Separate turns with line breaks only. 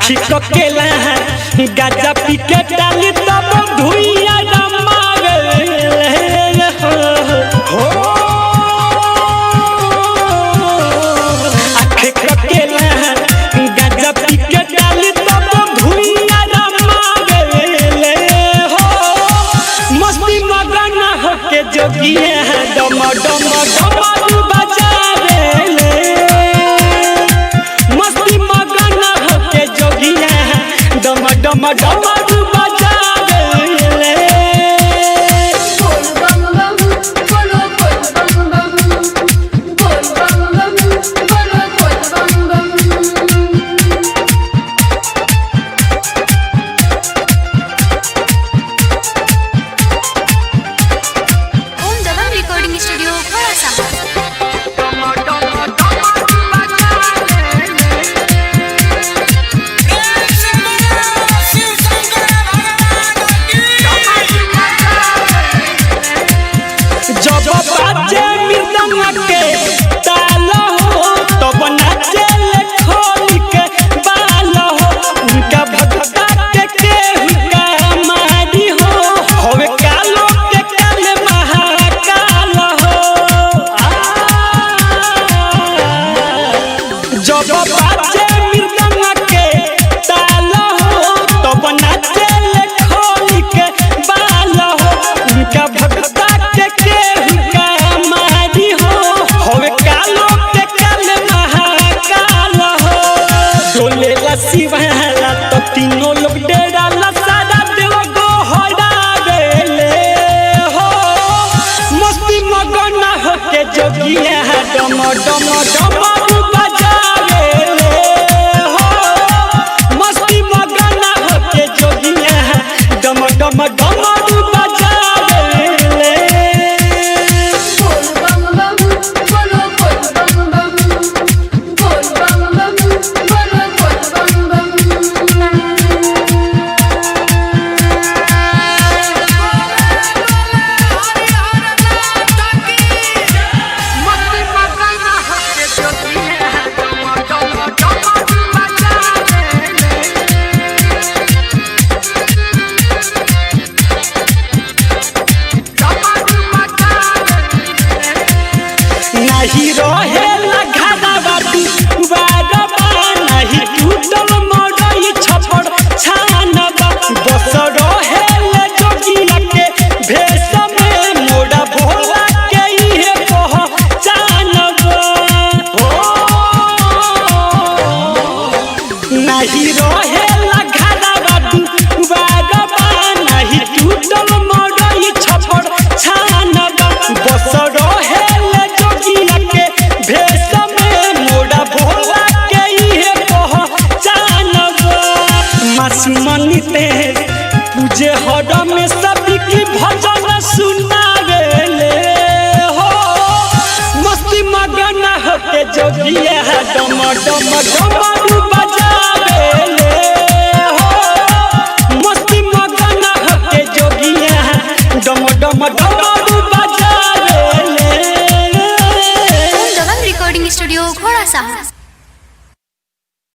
आखी ककेला गाजा पी के डाली तब धुइया रमावे हो आखी ककेला गाजा पी के डाली तब धुइया रमावे हो मस्ती मगन होके जोगिया डम डम डम बजावे मस्ती मगन होके जोगिया डम डम डम शिवाला तो तीनों लोग डेरा सारा देव गो हरावेले हो मस्ती मगन होके जोगिया डम डम डम बजावेले हो मस्ती मगन होके जोगिया डम डम डम नहीं रहे घरवा दुआरवा नहीं टूटल मरई छपड़ छानवा बस रहे जोगिया के भेष में मोड़ा भोला के इहे पहचानवा नहीं रहे घरवा दुआरवा नहीं टूटल मरई छपड़ छानवा बस रहे मासूमनिते पूजे हर में सभी की भजन सुनावेले हो मस्ती मगन होके जोगिया डम डम डम बजावेले हो मस्ती मगन होके जोगिया डम डम डम बजावेले।
रिकॉर्डिंग स्टूडियो घोड़ा सा।